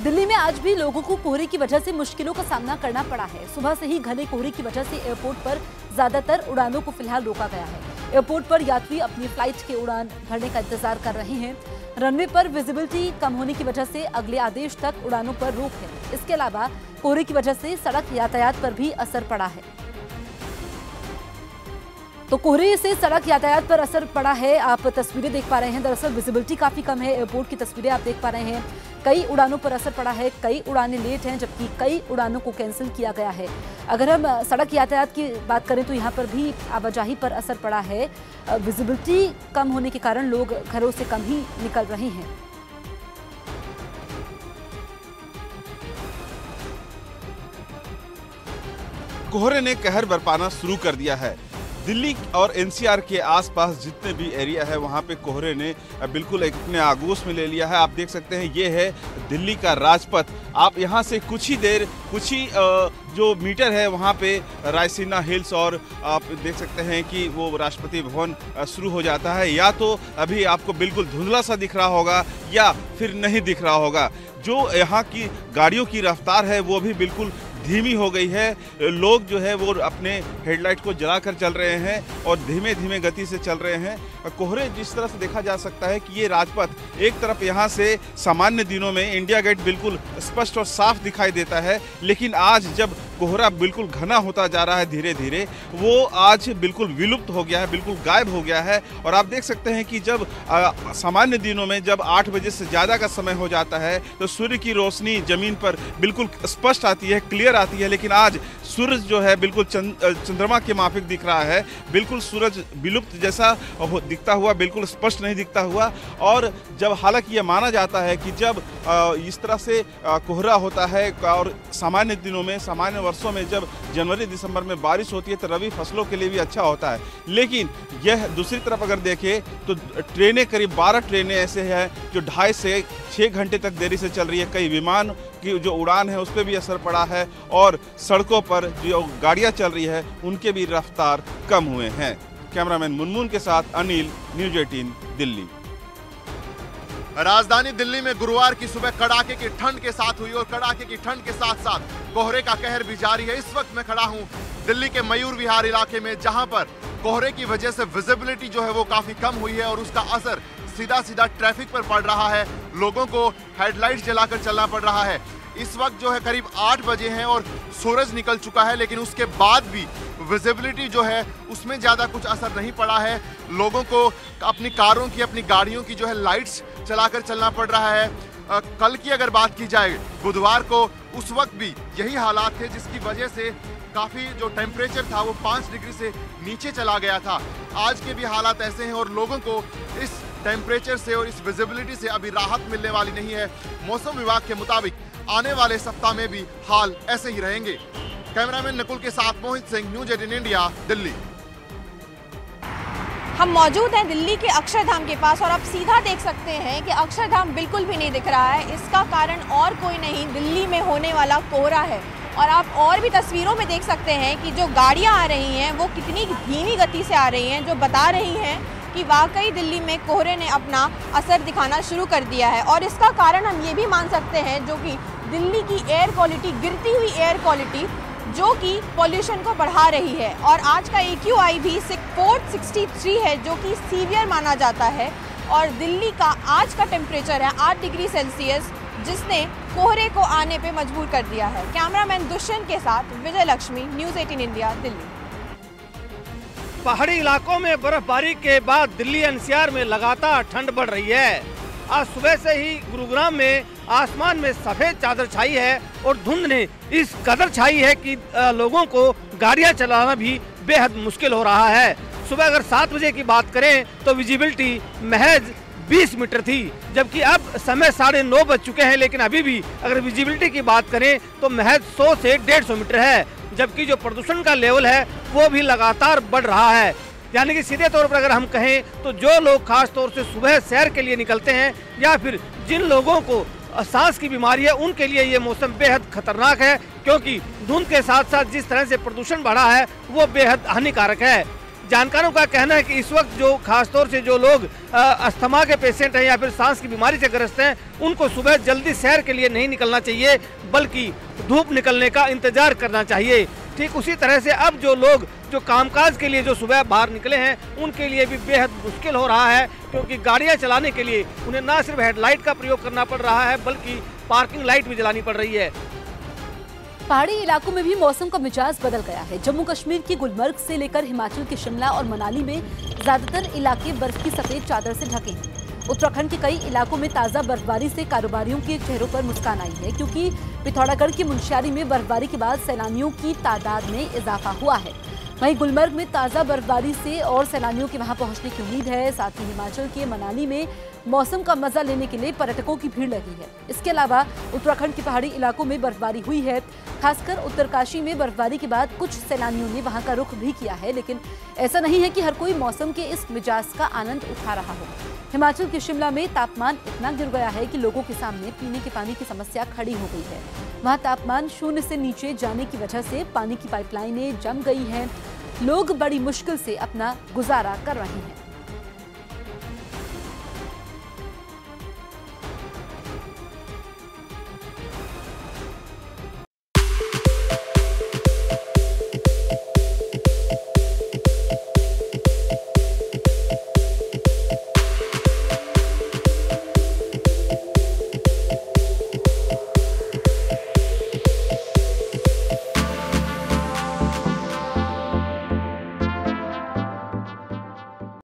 दिल्ली में आज भी लोगों को कोहरे की वजह से मुश्किलों का सामना करना पड़ा है। सुबह से ही घने कोहरे की वजह से एयरपोर्ट पर ज्यादातर उड़ानों को फिलहाल रोका गया है। एयरपोर्ट पर यात्री अपनी फ्लाइट के उड़ान भरने का इंतजार कर रहे हैं। रनवे पर विजिबिलिटी कम होने की वजह से अगले आदेश तक उड़ानों पर रोक है। इसके अलावा कोहरे की वजह से सड़क यातायात पर भी असर पड़ा है। तो कोहरे से सड़क यातायात पर असर पड़ा है। आप तस्वीरें देख पा रहे हैं। दरअसल विजिबिलिटी काफी कम है। एयरपोर्ट की तस्वीरें आप देख पा रहे हैं। कई उड़ानों पर असर पड़ा है। कई उड़ानें लेट हैं, जबकि कई उड़ानों को कैंसिल किया गया है। अगर हम सड़क यातायात की बात करें तो यहाँ पर भी आवाजाही पर असर पड़ा है। विजिबिलिटी कम होने के कारण लोग घरों से कम ही निकल रहे हैं। कोहरे ने कहर बरपाना शुरू कर दिया है। दिल्ली और एनसीआर के आसपास जितने भी एरिया है वहां पे कोहरे ने बिल्कुल एक अपने आगोश में ले लिया है। आप देख सकते हैं ये है दिल्ली का राजपथ। आप यहां से कुछ ही जो मीटर है वहां पे रायसीना हिल्स और आप देख सकते हैं कि वो राष्ट्रपति भवन शुरू हो जाता है। या तो अभी आपको बिल्कुल धुंधला सा दिख रहा होगा या फिर नहीं दिख रहा होगा। जो यहाँ की गाड़ियों की रफ्तार है वो भी बिल्कुल धीमी हो गई है। लोग जो है वो अपने हेडलाइट को जलाकर चल रहे हैं और धीमे धीमे गति से चल रहे हैं। कोहरे जिस तरह से देखा जा सकता है कि ये राजपथ एक तरफ यहाँ से सामान्य दिनों में इंडिया गेट बिल्कुल स्पष्ट और साफ दिखाई देता है, लेकिन आज जब कोहरा बिल्कुल घना होता जा रहा है धीरे धीरे, वो आज बिल्कुल विलुप्त हो गया है, बिल्कुल गायब हो गया है। और आप देख सकते हैं कि जब सामान्य दिनों में जब 8 बजे से ज़्यादा का समय हो जाता है तो सूर्य की रोशनी जमीन पर बिल्कुल स्पष्ट आती है, क्लियर आती है, लेकिन आज सूरज जो है बिल्कुल चंद्रमा के माफिक दिख रहा है। बिल्कुल सूरज विलुप्त जैसा दिखता हुआ, बिल्कुल स्पष्ट नहीं दिखता हुआ। और जब हालांकि यह माना जाता है कि जब इस तरह से कोहरा होता है और सामान्य दिनों में, सामान्य वर्षों में जब जनवरी दिसंबर में बारिश होती है तो रबी फसलों के लिए भी अच्छा होता है। लेकिन यह दूसरी तरफ अगर देखें तो ट्रेनें, करीब 12 ट्रेनें ऐसे हैं जो 2.5 से 6 घंटे तक देरी से चल रही है। कई विमान की जो उड़ान है उस पर भी असर पड़ा है और सड़कों पर जो गाड़ियां चल रही है उनके भी रफ्तार कम हुए हैं। कैमरामैन मुनमुन के साथ अनिल, न्यूज़ 18 दिल्ली। राजधानी दिल्ली में गुरुवार की सुबह कड़ाके की ठंड के साथ हुई और कड़ाके की ठंड के साथ साथ कोहरे का कहर भी जारी है। इस वक्त मैं खड़ा हूं दिल्ली के मयूर विहार इलाके में, जहां पर कोहरे की वजह से विजिबिलिटी जो है वो काफी कम हुई है और उसका असर सीधा सीधा ट्रैफिक पर पड़ रहा है। लोगों को हेडलाइट जलाकर चलना पड़ रहा है। इस वक्त जो है करीब 8 बजे हैं और सूरज निकल चुका है, लेकिन उसके बाद भी विजिबिलिटी जो है उसमें ज़्यादा कुछ असर नहीं पड़ा है। लोगों को अपनी कारों की, अपनी गाड़ियों की जो है लाइट्स चलाकर चलना पड़ रहा है। कल की अगर बात की जाए बुधवार को, उस वक्त भी यही हालात थे, जिसकी वजह से काफ़ी जो टेम्परेचर था वो 5 डिग्री से नीचे चला गया था। आज के भी हालात ऐसे हैं और लोगों को इस टेम्परेचर से और इस विजिबिलिटी से अभी राहत मिलने वाली नहीं है। मौसम विभाग के मुताबिक आने वाले सप्ताह में भी हाल ऐसे ही रहेंगे। कैमरामैन नकुल के साथ मोहित सिंह, न्यूज़ 18 इंडिया, दिल्ली। हम मौजूद हैं दिल्ली के अक्षरधाम के पास और आप सीधा देख सकते हैं कि अक्षरधाम बिल्कुल भी नहीं दिख रहा है। इसका कारण और कोई नहीं, दिल्ली में होने वाला कोहरा है। और आप और भी तस्वीरों में देख सकते हैं कि जो गाड़ियां आ रही हैं वो कितनी धीमी गति से आ रही हैं, जो बता रही हैं कि वाकई दिल्ली में कोहरे ने अपना असर दिखाना शुरू कर दिया है। और इसका कारण हम ये भी मान सकते हैं जो कि दिल्ली की एयर क्वालिटी, गिरती हुई एयर क्वालिटी जो कि पॉल्यूशन को बढ़ा रही है। और आज का AQI भी 463 है, जो कि सीवियर माना जाता है। और दिल्ली का आज का टेम्परेचर है 8 डिग्री सेल्सियस, जिसने कोहरे को आने पे मजबूर कर दिया है। कैमरामैन दुष्यंत के साथ विजय लक्ष्मी, न्यूज़ 18 इंडिया, दिल्ली। पहाड़ी इलाकों में बर्फबारी के बाद दिल्ली NCR में लगातार ठंड बढ़ रही है। आज सुबह से ही गुरुग्राम में आसमान में सफेद चादर छाई है और धुंध ने इस कदर छाई है कि लोगों को गाड़ियां चलाना भी बेहद मुश्किल हो रहा है। सुबह अगर 7 बजे की बात करें तो विजिबिलिटी महज 20 मीटर थी, जबकि अब समय 9:30 बज चुके हैं, लेकिन अभी भी अगर विजिबिलिटी की बात करें तो महज 100 से 150 मीटर है। जबकि जो प्रदूषण का लेवल है वो भी लगातार बढ़ रहा है। यानी कि सीधे तौर पर अगर हम कहें तो जो लोग खास तौर से सुबह सैर के लिए निकलते हैं या फिर जिन लोगों को सांस की बीमारी है, उनके लिए ये मौसम बेहद खतरनाक है, क्योंकि धुंध के साथ साथ जिस तरह से प्रदूषण बढ़ा है वो बेहद हानिकारक है। जानकारों का कहना है कि इस वक्त जो खासतौर से जो लोग अस्थमा के पेशेंट हैं या फिर सांस की बीमारी से ग्रस्त हैं, उनको सुबह जल्दी सैर के लिए नहीं निकलना चाहिए, बल्कि धूप निकलने का इंतजार करना चाहिए। ठीक उसी तरह से अब जो लोग जो कामकाज के लिए जो सुबह बाहर निकले हैं, उनके लिए भी बेहद मुश्किल हो रहा है, क्योंकि गाड़ियां चलाने के लिए उन्हें न सिर्फ हेडलाइट का प्रयोग करना पड़ रहा है, बल्कि पार्किंग लाइट भी जलानी पड़ रही है। पहाड़ी इलाकों में भी मौसम का मिजाज बदल गया है। जम्मू कश्मीर की गुलमर्ग से लेकर हिमाचल के शिमला और मनाली में ज्यादातर इलाके बर्फ की सफेद चादर से ढके हैं। उत्तराखंड के कई इलाकों में ताजा बर्फबारी से कारोबारियों के चेहरों पर मुस्कान आई है, क्योंकि पिथौरागढ़ की मुनस्यारी में बर्फबारी के बाद सैलानियों की तादाद में इजाफा हुआ है। वहीं गुलमर्ग में ताजा बर्फबारी से और सैलानियों के वहां पहुंचने की उम्मीद है। साथ ही हिमाचल के मनाली में मौसम का मजा लेने के लिए पर्यटकों की भीड़ लगी है। इसके अलावा उत्तराखंड के पहाड़ी इलाकों में बर्फबारी हुई है। खासकर उत्तरकाशी में बर्फबारी के बाद कुछ सैलानियों ने वहां का रुख भी किया है, लेकिन ऐसा नहीं है कि हर कोई मौसम के इस मिजाज का आनंद उठा रहा हो। हिमाचल के शिमला में तापमान इतना गिर गया है कि लोगों के सामने पीने के पानी की समस्या खड़ी हो गई है। वहां तापमान 0 से नीचे जाने की वजह से पानी की पाइपलाइनें जम गई हैं। लोग बड़ी मुश्किल से अपना गुजारा कर रहे हैं।